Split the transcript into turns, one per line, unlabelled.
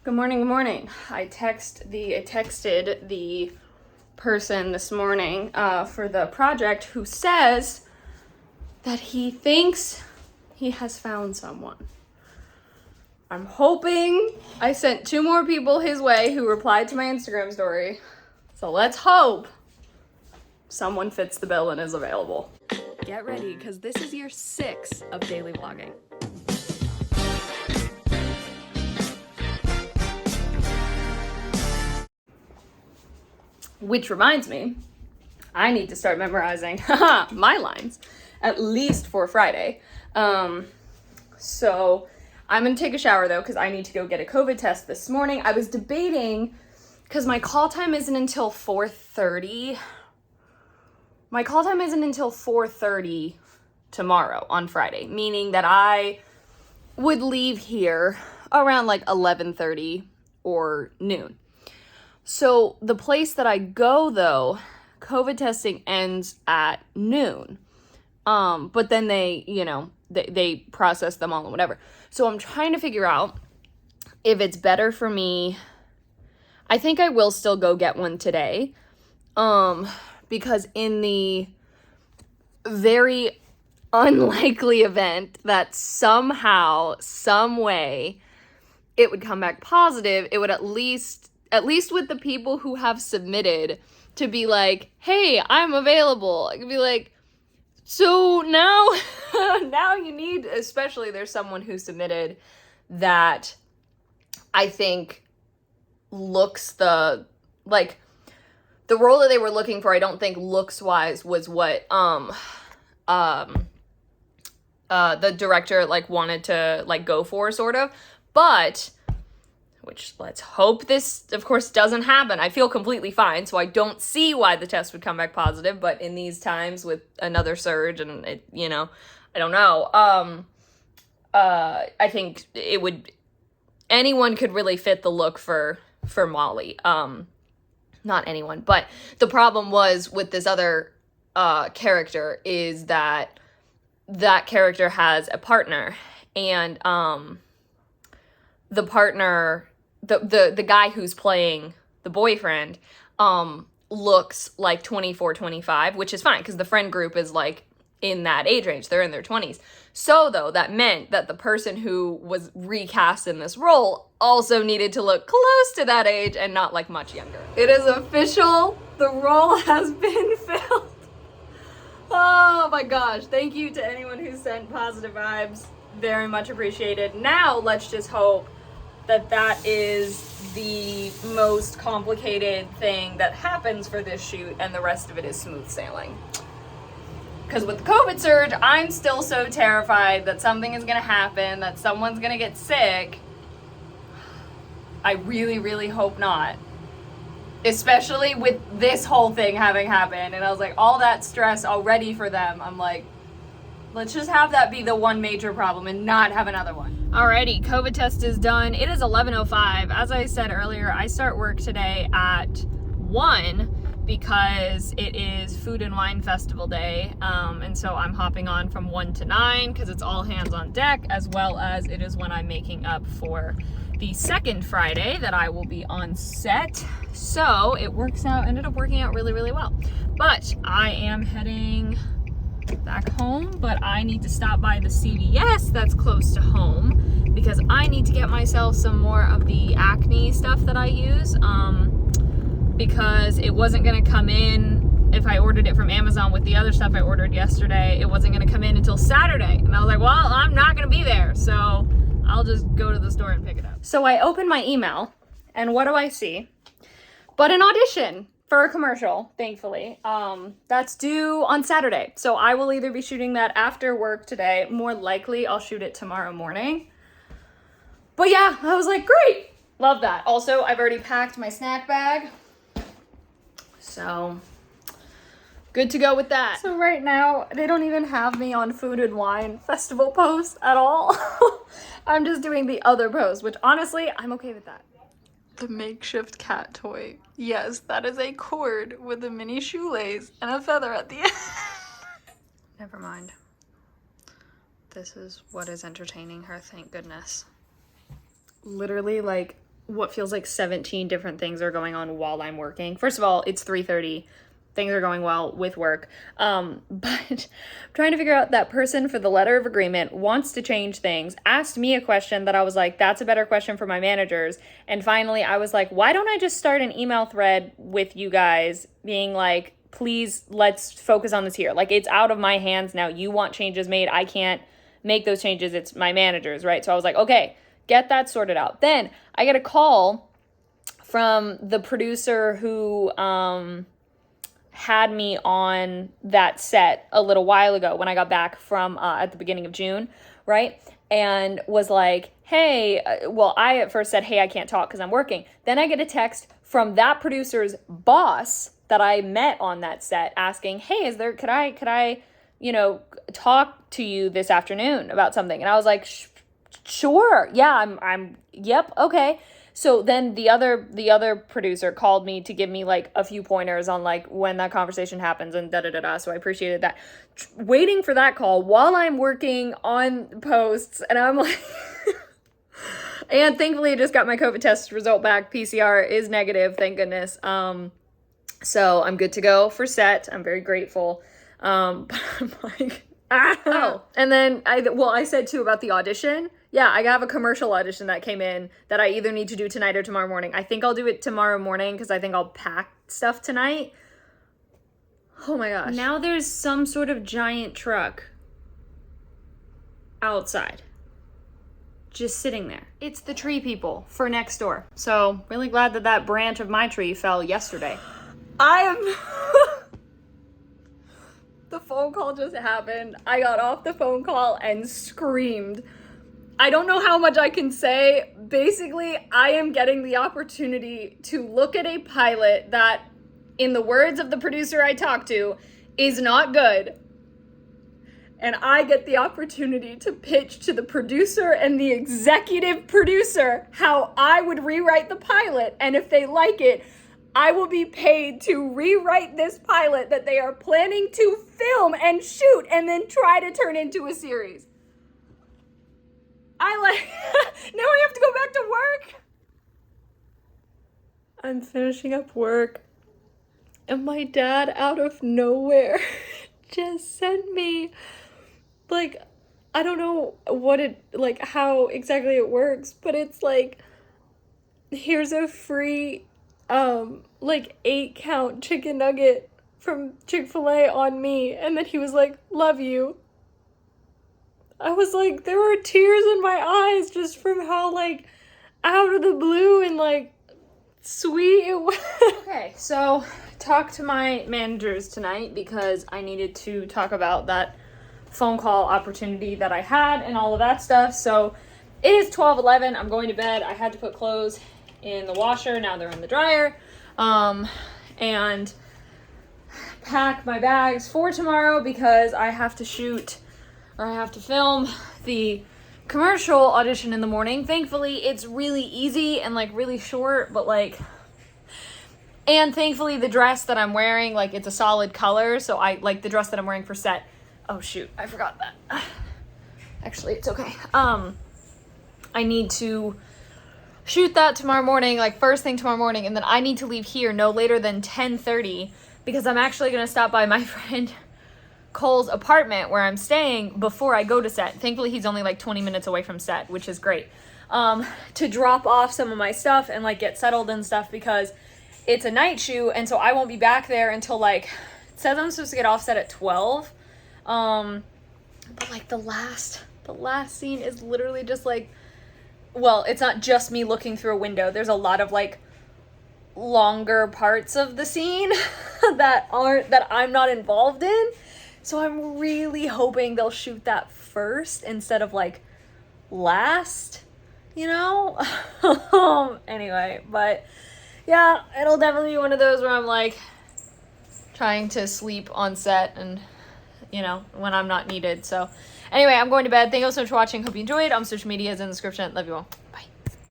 Good morning, good morning. I texted the person this morning for the project who says that he thinks he has found someone. I'm hoping. I sent 2 more people his way who replied to my Instagram story. So let's hope someone fits the bill and is available. Get ready, because this is year 6 of daily vlogging. Which reminds me, I need to start memorizing my lines, at least for Friday. So I'm gonna take a shower though, because I need to go get a COVID test this morning. I was debating, because my call time isn't until 4:30. My call time isn't until 4:30 tomorrow on Friday, meaning that I would leave here around like 11:30 or noon. So the place that I go though, COVID testing ends at noon. But then they process them all and whatever. So I'm trying to figure out if it's better for me. I think I will still go get one today. Because in the very unlikely event that somehow, some way, it would come back positive, it would at least with the people who have submitted, to be like, hey, I'm available. I could be like, so now, now you need, especially there's someone who submitted that I think looks the role that they were looking for, I don't think looks wise was what, the director wanted to go for, sort of, but which let's hope this, of course, doesn't happen. I feel completely fine, so I don't see why the test would come back positive, but in these times with another surge and it, I don't know. I think it would, anyone could really fit the look for Molly. Not anyone, but the problem was with this other character is that character has a partner, and the partner, the guy who's playing the boyfriend, looks like 24, 25, which is fine because the friend group is in that age range. They're in their 20s. So though, that meant that the person who was recast in this role also needed to look close to that age and not much younger. It is official. The role has been filled. Oh my gosh. Thank you to anyone who sent positive vibes. Very much appreciated. Now let's just hope that is the most complicated thing that happens for this shoot and the rest of it is smooth sailing. Because with the COVID surge, I'm still so terrified that something is going to happen, that someone's going to get sick. I really, really hope not. Especially with this whole thing having happened. And I was like, all that stress already for them. I'm like, let's just have that be the one major problem and not have another one. Alrighty, COVID test is done. It is 11:05. As I said earlier, I start work today at 1 because it is Food and Wine Festival Day. And so I'm hopping on from 1 to 9 because it's all hands on deck, as well as it is when I'm making up for the second Friday that I will be on set. So it ended up working out really, really well. But I am heading back home, but I need to stop by the CVS that's close to home because I need to get myself some more of the acne stuff that I use, because it wasn't going to come in if I ordered it from Amazon with the other stuff I ordered yesterday. It wasn't going to come in until Saturday, and I was like, well, I'm not going to be there, so I'll just go to the store and pick it up. So I open my email, and what do I see but an audition for a commercial, thankfully, that's due on Saturday. So I will either be shooting that after work today. More likely, I'll shoot it tomorrow morning. But yeah, I was like, great. Love that. Also, I've already packed my snack bag. So good to go with that. So right now, they don't even have me on Food and Wine Festival posts at all. I'm just doing the other post, which honestly, I'm okay with that. The makeshift cat toy. Yes, that is a cord with a mini shoelace and a feather at the end. Never mind. This is what is entertaining her, thank goodness. Literally, what feels like 17 different things are going on while I'm working. First of all, it's 3:30. Things are going well with work. But I'm trying to figure out, that person for the letter of agreement wants to change things, asked me a question that I was like, that's a better question for my managers. And finally, I was like, why don't I just start an email thread with you guys being like, please, let's focus on this here. Like, it's out of my hands now. You want changes made. I can't make those changes. It's my managers, right? So I was like, okay, get that sorted out. Then I get a call from the producer who, had me on that set a little while ago when I got back from at the beginning of June, right? And was like, hey, well, I at first said, hey, I can't talk because I'm working. Then I get a text from that producer's boss that I met on that set asking, hey, could I, talk to you this afternoon about something? And I was like, sure. Yeah, yep. Okay. So then the other producer called me to give me like a few pointers on like when that conversation happens and da-da-da-da. So I appreciated that. Waiting for that call while I'm working on posts, and I'm like, and thankfully I just got my COVID test result back. PCR is negative, thank goodness. So I'm good to go for set. I'm very grateful. But I'm like, oh. And then I said too about the audition. Yeah, I have a commercial audition that came in that I either need to do tonight or tomorrow morning. I think I'll do it tomorrow morning because I think I'll pack stuff tonight. Oh my gosh. Now there's some sort of giant truck outside, just sitting there. It's the tree people for next door. So really glad that branch of my tree fell yesterday. The phone call just happened. I got off the phone call and screamed. I don't know how much I can say. Basically, I am getting the opportunity to look at a pilot that, in the words of the producer I talked to, is not good. And I get the opportunity to pitch to the producer and the executive producer how I would rewrite the pilot. And if they like it, I will be paid to rewrite this pilot that they are planning to film and shoot and then try to turn into a series. Now I have to go back to work. I'm finishing up work, and my dad out of nowhere just sent me, like, I don't know how exactly it works, but it's like, here's a free 8-count chicken nugget from Chick-fil-A on me. And then he was like, love you. I was like, there were tears in my eyes just from how out of the blue and sweet it was. Okay, so talk to my managers tonight because I needed to talk about that phone call opportunity that I had and all of that stuff. So it is 12:11. I'm going to bed. I had to put clothes in the washer. Now they're in the dryer. And pack my bags for tomorrow because I have to film the commercial audition in the morning. Thankfully, it's really easy and really short, but and thankfully the dress that I'm wearing, it's a solid color. So I the dress that I'm wearing for set. Oh shoot, I forgot that. Actually, it's okay. I need to shoot that tomorrow morning, first thing tomorrow morning, and then I need to leave here no later than 10:30 because I'm actually going to stop by my friend Cole's apartment where I'm staying before I go to set. Thankfully, he's only 20 minutes away from set, which is great. To drop off some of my stuff and get settled and stuff because it's a night shoot, and so I won't be back there until it says I'm supposed to get off set at 12. But the last scene is literally just well, it's not just me looking through a window. There's a lot of longer parts of the scene that I'm not involved in. So I'm really hoping they'll shoot that first instead of last, Anyway, but yeah, it'll definitely be one of those where I'm trying to sleep on set and when I'm not needed. So anyway, I'm going to bed. Thank you so much for watching. Hope you enjoyed. Social media is in the description. Love you all. Bye.